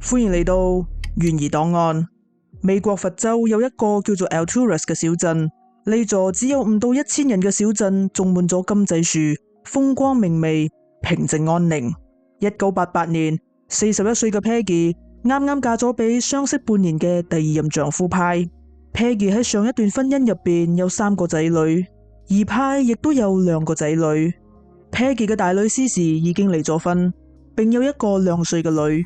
歡迎嚟到懸疑檔案。美國佛州有一個叫做 Alturas 嘅小鎮，呢座只有5到1000人嘅小鎮，種滿咗金仔樹，風光明媚，平靜安寧。1988年，41歲嘅 Peggy 啱啱嫁咗俾相識半年嘅第2任丈夫派。Peggy 喺上一段婚姻入邊有3個仔女，而派亦都有2個仔女。Peggy 嘅大女 Cici 已經離咗婚，並有一個2歲嘅女。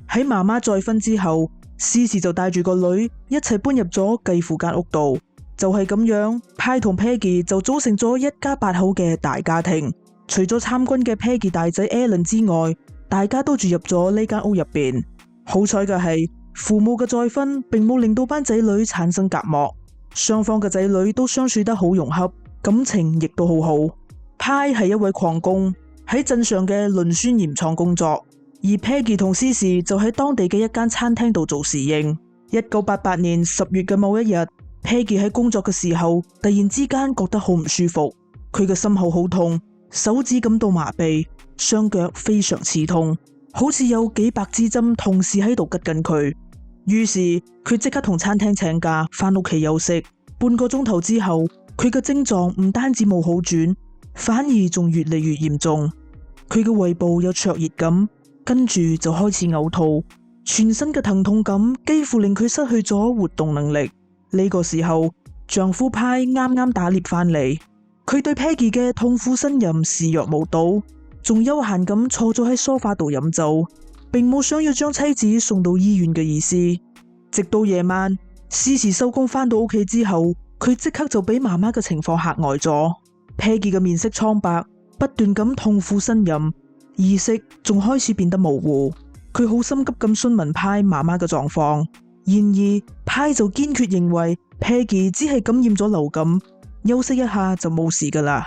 喺媽媽再婚之後，Cici 就帶住個女一齊搬入咗繼父間屋度。就係咁樣，派同 Peggy 就組成咗一家8口嘅大家庭。除咗參軍嘅 Peggy 大仔 Alan 之外，大家都住入咗呢間屋入邊。好彩嘅係，父母嘅再婚並冇令到班仔女產生隔膜，雙方嘅仔女都相處得好融洽，感情亦都好好。派係一位礦工，喺鎮上嘅磷酸鹽廠工作，而 Peggy 同 Cici 就喺當地嘅一間餐廳度做侍應。1988年10月嘅某一日，Peggy 喺工作嘅時候，突然之間覺得好唔舒服，佢嘅心口好痛，手指感到麻痹，雙腳非常刺痛，好似有幾百支針同時喺度拮緊佢。於是佢即刻同餐廳請假，返屋企休息。半個鐘頭之後，佢嘅症狀唔單止冇好轉，反而仲越嚟越嚴重。佢嘅胃部有灼熱感，跟住就開始嘔吐，全身嘅疼痛感幾乎令佢失去咗活動能力。呢個時候，丈夫派啱啱打獵返嚟，佢對 Peggy 嘅痛苦呻吟視若無睹，仲悠閒咁坐咗喺梳化度飲酒，並冇想要將妻子送到醫院嘅意思。直到夜晚，Cici收工返到屋企之後，佢即刻就俾媽媽嘅情況嚇呆咗。Peggy 嘅面色蒼白，不斷咁痛苦呻吟，意識仲開始變得模糊。佢好心急咁詢問派媽媽嘅狀況，然而派就堅決認為 Peggy 只係感染咗流感，休息一下就冇事噶啦。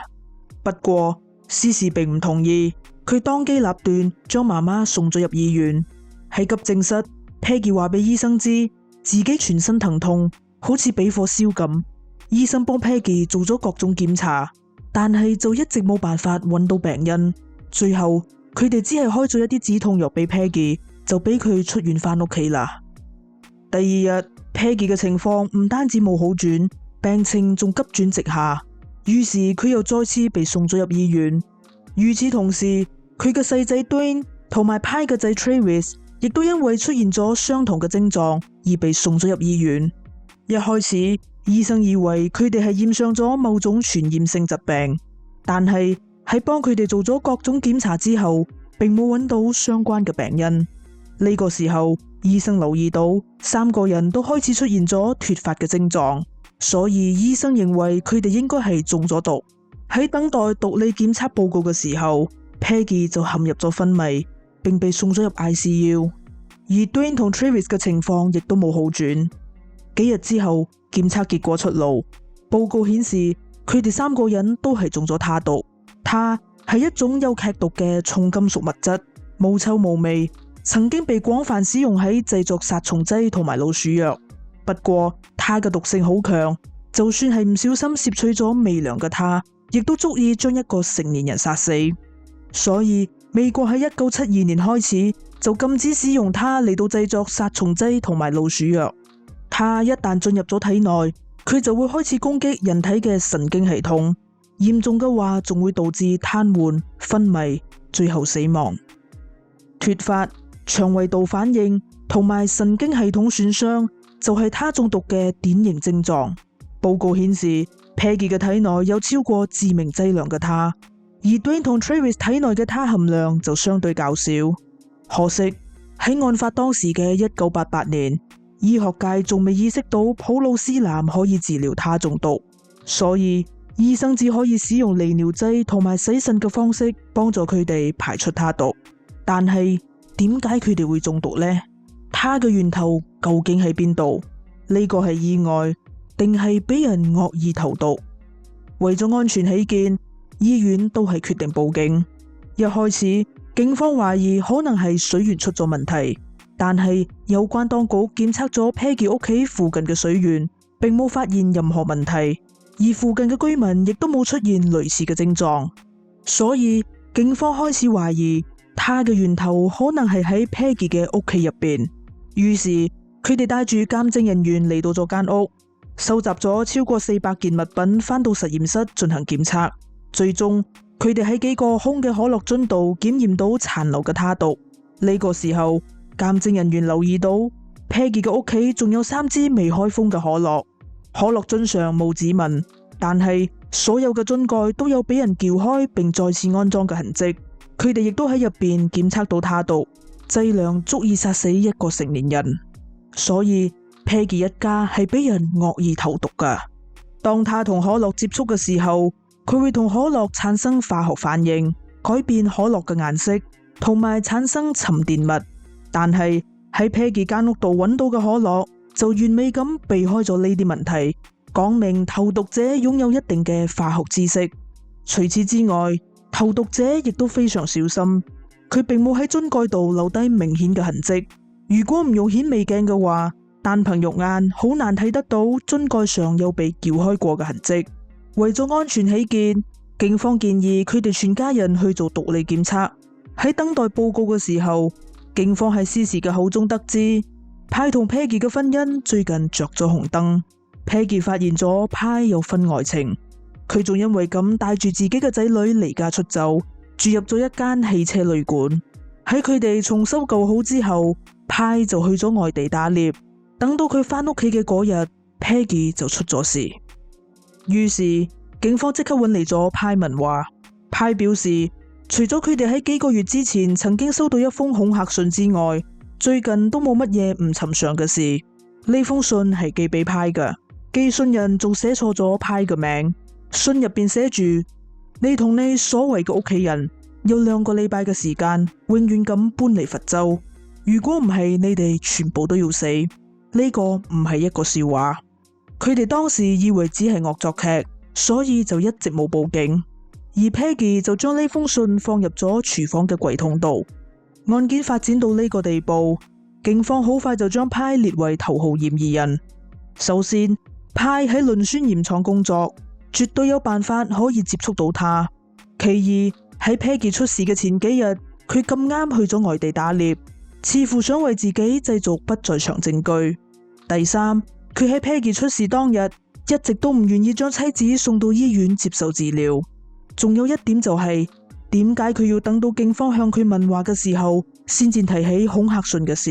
不過Cici並唔同意，佢當機立斷將媽媽送咗入醫院。喺急症室，Peggy 話俾醫生知自己全身疼痛，好似俾火燒咁。醫生幫 Peggy 做咗各種檢查，但係就一直冇辦法揾到病因。最後佢哋只係開咗一啲止痛藥俾 Peggy， 就俾佢出院返屋企啦。第2日，Peggy 嘅情況唔單止冇好轉，病情仲急轉直下。於是佢又再次被送咗入醫院。與此同時，佢嘅細仔 Dwayne 同埋派嘅仔 Travis 亦都因為出現咗相同嘅症狀而被送咗入醫院。一開始，醫生以為佢哋係染上咗某種傳染性疾病，但係喺幫佢哋做咗各種檢查之後，並冇揾到相關嘅病因。呢個時候，醫生留意到3個人都開始出現咗脫髮嘅症狀，所以醫生認為佢哋應該係中咗毒。喺等待毒理檢測報告嘅時候，Peggy 就陷入咗昏迷，並被送咗入 ICU。而 Dwayne 同 Travis 嘅情況亦都冇好轉。幾日之後，檢測結果出爐，報告顯示佢哋3個人都係中咗他毒。他係一種有劇毒嘅重金屬物質，無臭無味，曾經被廣泛使用喺製作殺蟲劑同埋老鼠藥。不過他嘅毒性好強，就算係唔小心攝取咗微量嘅他，亦都足以將一個成年人殺死。所以美國喺1972年開始就禁止使用它嚟到製作殺蟲劑同埋老鼠藥。它一旦進入咗體內，佢就會開始攻擊人體嘅神經系統，嚴重嘅話仲會導致癱瘓、昏迷，最後死亡。脫髮、腸胃道反應同埋神經系統損傷就係他中毒嘅典型症狀。報告顯示 Peggy 嘅體內有超過致命劑量嘅他，而 Dwayne 同 Travis 體內嘅他含量就相對較少。可惜喺案發當時嘅1988年，醫學界仲未意識到普魯斯藍可以治療他中毒，所以醫生只可以使用利尿劑同埋洗腎嘅方式幫助佢哋排出他毒。但係點解佢哋會中毒呢？他嘅源頭究竟喺邊度？呢個係意外定係俾人惡意投毒？為咗安全起見，醫院都係決定報警。一開始警方懷疑可能係水源出咗問題，但係有關當局檢測咗 Peggy 屋企附近嘅水源，並冇發現任何問題，而附近嘅居民亦都冇出現類似嘅症狀，所以警方開始懷疑他嘅源頭可能係喺 Peggy 嘅屋企入邊。於是佢哋帶住鑑證人員嚟到咗間屋，收集咗超過400件物品，返到實驗室進行檢測。最終佢哋喺幾個空嘅可樂樽度檢驗到殘留嘅他毒。呢個時候，鑑證人員留意到 Peggy 嘅屋企仲有3支未開封嘅可樂，可樂樽上冇指紋，但係所有嘅樽蓋都有俾人撬開並再次安裝嘅痕跡。佢哋亦都喺入邊檢測到他毒，劑量足以殺死一個成年人。所以 Peggy 一家係俾人惡意投毒噶。當他同可樂接觸嘅時候，佢會同可樂產生化學反應，改變可樂嘅顏色，同埋產生沉澱物。但係喺 Peggy 間屋度揾到嘅可樂就完美咁避開咗呢啲問題，講明投毒者擁有一定嘅化學知識。除此之外，投毒者亦都非常小心，佢並冇喺樽蓋度留低明顯嘅痕跡。如果唔用顯微鏡嘅話，單憑肉眼好難睇得到樽蓋上有被撬開過嘅痕跡。為咗安全起見，警方建議佢哋全家人去做毒理檢測。喺等待報告嘅時候，警方喺施時嘅口中得知，派同 Peggy 嘅婚姻最近着咗紅燈。Peggy 發現咗派有婚外情，佢仲因為咁帶住自己嘅仔女離家出走，住入咗一間汽車旅館。喺佢哋重修舊好之後，派就去咗外地打獵。等到佢返屋企嘅嗰日， Peggy 就出咗事。於是警方即刻揾嚟咗派問話。派表示，除咗佢哋喺幾個月之前曾經收到一封恐嚇信之外，最近都冇乜嘢唔尋常嘅事。呢封信係寄俾派嘅，寄信人仲寫錯咗派嘅名。信入邊寫住：你同你所謂嘅屋企人有2個禮拜嘅時間，永遠咁搬離佛州。如果唔係，你哋全部都要死。呢個唔係一個笑話。佢哋當時以為只係惡作劇，所以就一直冇報警。而 Peggy 就將呢封信放入咗廚房嘅櫃桶度。案件發展到呢個地步，警方好快就將派列為頭號嫌疑人。首先，派喺磷酸鹽廠工作，絕對有辦法可以接觸到他。其二，喺 Peggy 出事嘅前幾日，佢咁啱去咗外地打獵，似乎想為自己製造不在場證據。第三，佢喺 Peggy 出事當日一直都唔願意將妻子送到醫院接受治療。仲有一點就係，點解佢要等到警方向佢問話嘅時候先至提起恐嚇信嘅事？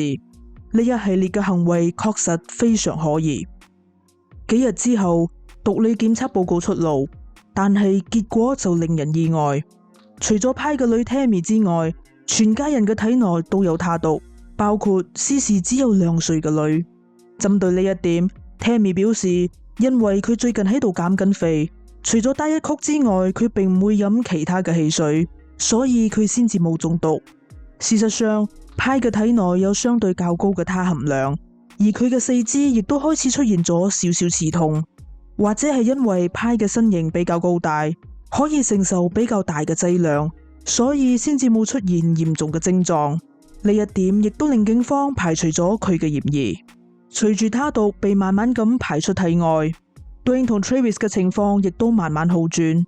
呢一系列嘅行為確實非常可疑。幾日之後，毒理檢測報告出爐，但係結果就令人意外。除咗派嘅女 Tammy 之外，全家人嘅體內都有他毒，包括施時只有2歲嘅女。針對呢一點， Tammy 表示，因為佢最近喺度減緊肥，除咗低一曲之外，佢並唔會飲其他嘅汽水，所以佢先至冇中毒。事實上，派嘅體內有相對較高嘅他含量，而佢嘅四肢亦都開始出現咗少少刺痛，或者係因為派嘅身形比較高大，可以承受比較大嘅劑量，所以先至冇出現嚴重嘅症狀。呢一點亦都令警方排除咗佢嘅嫌疑。隨住他毒被慢慢咁排出體外， Dwayne 同 Travis 嘅情況亦都慢慢好轉。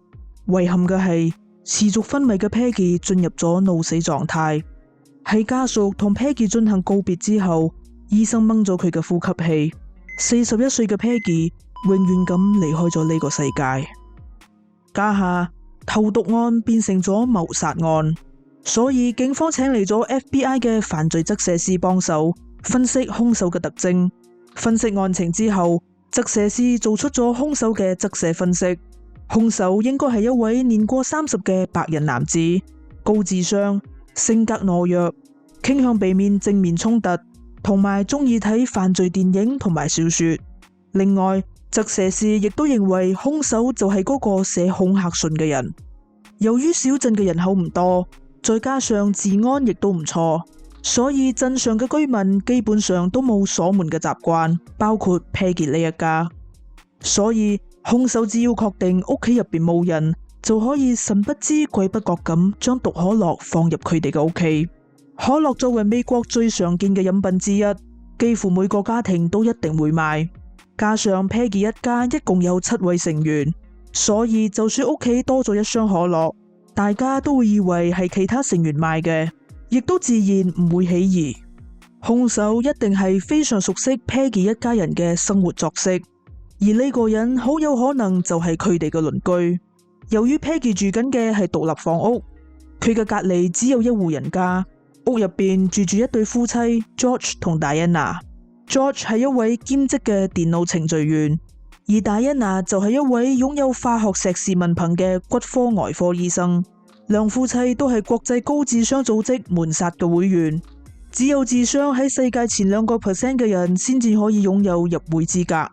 遺憾嘅係，持續昏迷嘅 Peggy 進入咗腦死狀態。喺家屬同 Peggy 進行告別之後，醫生掹咗佢嘅呼吸器。41歲嘅 Peggy 永遠咁離開咗呢個世界。家下投毒案變成咗謀殺案，所以警方請嚟咗 FBI 嘅犯罪側寫師幫手分析兇手嘅特徵。分析案情之後，側寫師做出咗兇手嘅側寫分析。兇手應該係一位年過30嘅白人男子，高智商，性格懦弱，傾向避免正面衝突，同埋中意睇犯罪電影同埋小說。另外，側寫師亦都認為兇手就係嗰個寫恐嚇信嘅人。由於小鎮嘅人口唔多，再加上治安亦都唔錯，所以鎮上嘅居民基本上都冇鎖門嘅習慣，包括 Peggy 呢一家。所以兇手只要確定屋企入邊冇人，就可以神不知鬼不覺咁將毒可樂放入佢哋嘅屋企。可樂作為美國最常見嘅飲品之一，幾乎每個家庭都一定會買。加上 Peggy 一家一共有7位成員，所以就算屋企多咗一箱可樂，大家都會以為係其他成員買嘅。亦都自然唔會起疑。兇手一定係非常熟悉 Peggy 一家人嘅生活作息，而呢個人好有可能就係佢哋嘅鄰居。由於 Peggy 住緊嘅係獨立房屋，佢嘅隔離只有一戶人家，屋入邊住住一對夫妻 George 同 Diana。George 係一位兼職嘅電腦程序員，而 Diana 就係一位擁有化學碩士文憑嘅骨科外科醫生。兩夫妻都係國際高智商組織門薩嘅會員，只有智商喺世界前2% 嘅人先至可以擁有入會資格。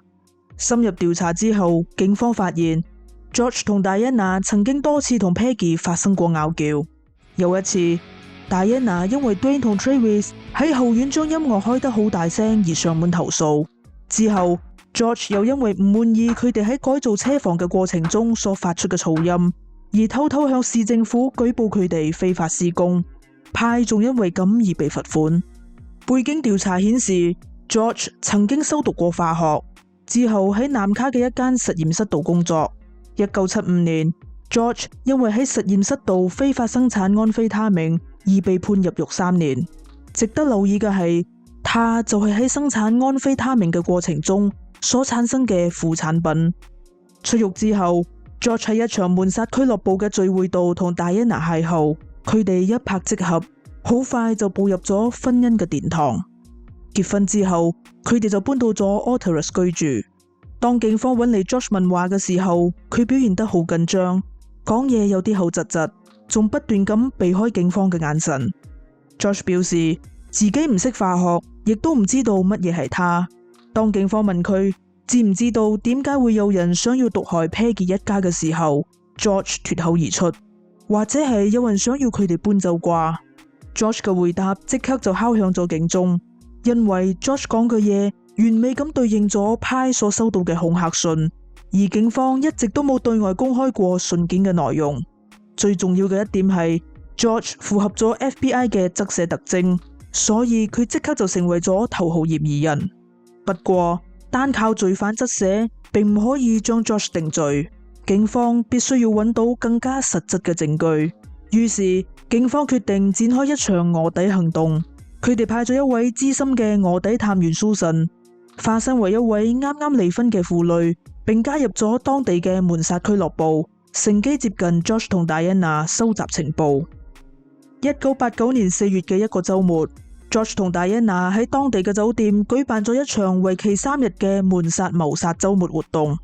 深入調查之後，警方發現 George 同 Diana 曾經多次同 Peggy 發生過拗撬。有一次， Diana 因為 Dwayne 同 Travis 喺後院將音樂開得好大聲而上門投訴。之後 George 又因為唔滿意佢哋喺改造車房嘅過程中所發出嘅噪音，而偷偷向市政府舉報佢哋非法施工。派仲因為咁而被罰款。背景調查顯示 George 曾經修讀過化學，之後喺南卡嘅一間實驗室度工作。1975年 George 因為喺實驗室度非法生產安非他命而被判入獄3年。值得留意嘅係，他就係喺生產安非他命嘅過程中所產生嘅副產品。出獄之後， George 喺一場門薩俱樂部嘅聚會度同 Diana 邂逅，佢哋一拍即合，好快就步入咗婚姻嘅殿堂。結婚之後，佢哋就搬到咗 Ottawa 居住。當警方揾嚟 George 問話嘅時候，佢表現得好緊張，講嘢有啲口窒窒，仲不斷咁避開警方嘅眼神。George 表示自己唔識化學，亦都唔知道乜嘢係他。當警方問佢知唔知道點解會有人想要毒害 Peggy 一家嘅時候， George 脫口而出，或者係有人想要佢哋搬走啩。 George 嘅回答即刻就敲響咗警鐘，因為 George 講嘅嘢完美咁對應咗派所收到嘅恐嚇信，而警方一直都冇對外公開過信件嘅內容。最重要嘅一點係 George 符合咗 FBI 嘅側寫特徵，所以佢即刻就成為咗頭號嫌疑人。不過單靠罪犯側寫並唔可以將 George 定罪，警方必須要揾到更加實質嘅證據。於是警方決定展開一場臥底行動，佢哋派咗一位資深嘅臥底探員 Susan，化身為一位啱啱離婚嘅婦女，並加入咗當地嘅門薩俱樂部，乘機接近 George 同 Diana 收集情報。1989年4月嘅一個週末， George 同 Diana 喺當地嘅酒店舉辦咗一場為期3日嘅門薩謀殺週末活動。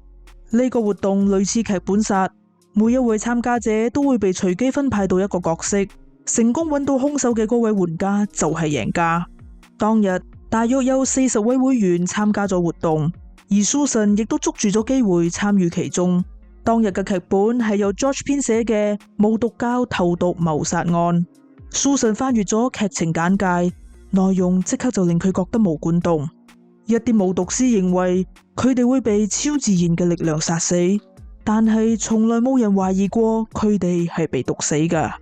呢個活動類似劇本殺，每一位參加者都會被隨機分派到一個角色，成功揾到兇手嘅嗰位玩家就係贏家。當日大約有40位會員參加咗活動，而 Susan 亦都捉住咗機會參與其中。當日嘅劇本係由 George 編寫嘅無毒膠投毒謀殺案。Susan 翻閱咗劇情簡介，內容即刻就令佢覺得毛管動。一啲巫毒師認為佢哋會被超自然嘅力量殺死，但係從來冇人懷疑過佢哋係被毒死㗎。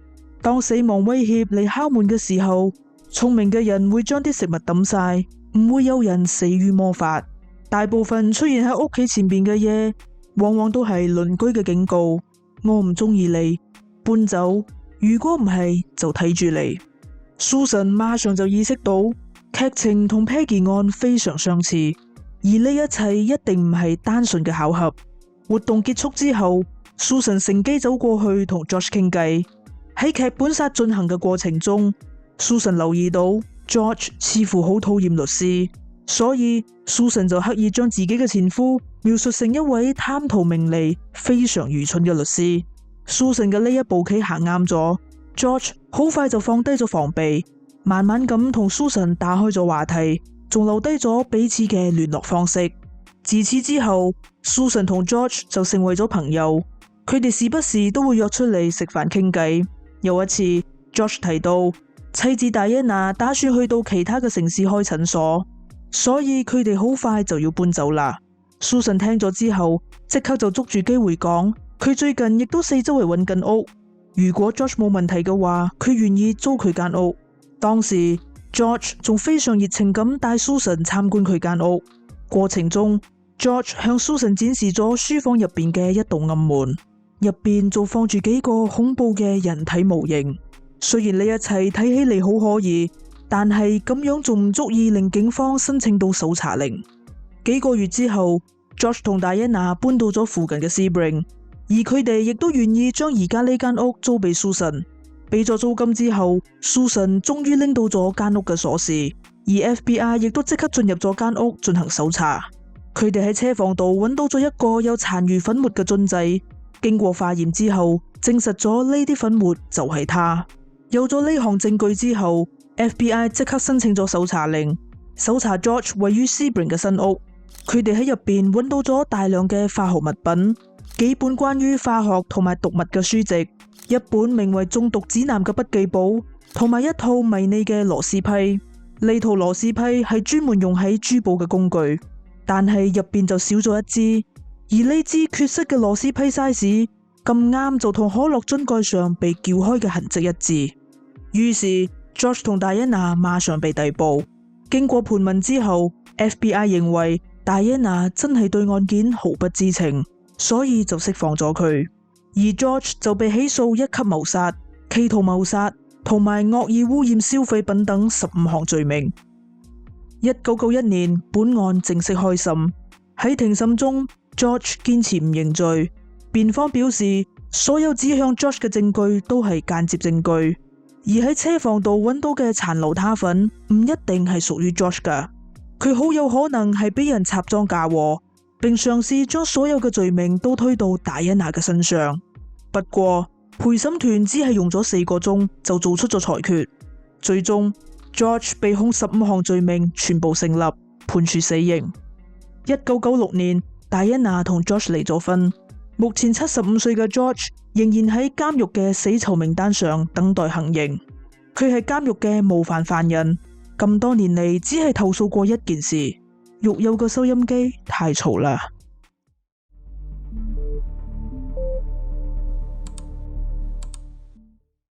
當死亡威脅嚟敲門嘅時候，聰明嘅人會將啲食物抌晒，唔會有人死於魔法。大部分出現喺屋企前邊嘅嘢，往往都係鄰居嘅警告：我唔中意你，搬走。如果唔係，就睇住你。Susan 馬上就意識到劇情同 Peggy 案非常相似，而呢一切一定唔係單純嘅巧合。活動結束之後， Susan 乘機走過去同 George 傾偈。喺劇本殺進行嘅過程中， Susan 留意到 George 似乎好討厭律師，所以 Susan 就刻意將自己嘅前夫描述成一位貪圖名利、非常愚蠢嘅律師。Susan 嘅呢一步棋行啱咗， George 好快就放低咗防備，慢慢咁同 Susan 打開咗話題，仲留低咗彼此嘅聯絡方式。自此之後， Susan 同 George 就成為咗朋友，佢哋時不時都會約出嚟食飯傾偈。有一次 George 提到妻子 Diana 打算去到其他嘅城市開診所，所以佢哋好快就要搬走啦。 Susan 聽咗之後即刻就捉住機會講，佢最近亦都四周圍揾緊屋，如果 George 冇問題嘅話，佢願意租佢間屋。當時 George 仲非常熱情咁帶 Susan 參觀佢間屋，過程中 George 向 Susan 展示咗書房入邊嘅一道暗門，入邊仲放住幾個恐怖嘅人體模型。雖然呢一切睇起嚟好可疑，但係咁樣仲唔足以令警方申請到搜查令。幾個月之後，George 同 Diana 搬到咗附近嘅 Sebring， 而佢哋亦都願意將而家呢間屋租俾 Susan。俾咗租金之後，Susan 終於拎到咗間屋嘅鎖匙，而 FBI 亦都即刻進入咗間屋進行搜查。佢哋喺車房度揾到咗一個有殘餘粉末嘅樽仔，經過化驗之後，證實咗呢啲粉末就係他。有咗呢項證據之後，FBI 即刻申請咗搜查令，搜查 George 位於 Sebring 嘅新屋。佢哋喺入邊揾到咗大量嘅化學物品，幾本關於化學同埋毒物嘅書籍，一本名為《中毒指南》嘅筆記簿，同埋一套迷你嘅螺絲批。呢套螺絲批係專門用喺珠寶嘅工具，但係入邊就少咗一支，而呢支缺失嘅螺絲批 size 咁啱就同可樂樽蓋上被撬開嘅痕跡一致。於是 George 同 Diana 馬上被逮捕。經過盤問之後， FBI 認為 Diana 真係對案件毫不知情，所以就釋放咗佢。而 George 就被起訴一級謀殺、企圖謀殺同埋惡意污染消費品等15項罪名。1991年，本案正式開審。喺庭審中， George 堅持唔認罪。辯方表示，所有指向 George 嘅證據都係間接證據，而喺車房度揾到嘅殘留他粉唔一定係屬於 George 噶，佢好有可能係俾人插贓嫁禍，並嘗試將所有嘅罪名都推到 Diana 嘅身上。不過陪審團只係用咗4個鐘就做出咗裁決，最終 George 被控15項罪名全部成立，判處死刑。1996年 Diana 同 George 離咗婚，目前75歲嘅 George 仍然喺監獄嘅死囚名單上等待行刑。佢係監獄嘅模範犯人，咁多年嚟只係投訴過一件事：獄友嘅收音機太嘈啦。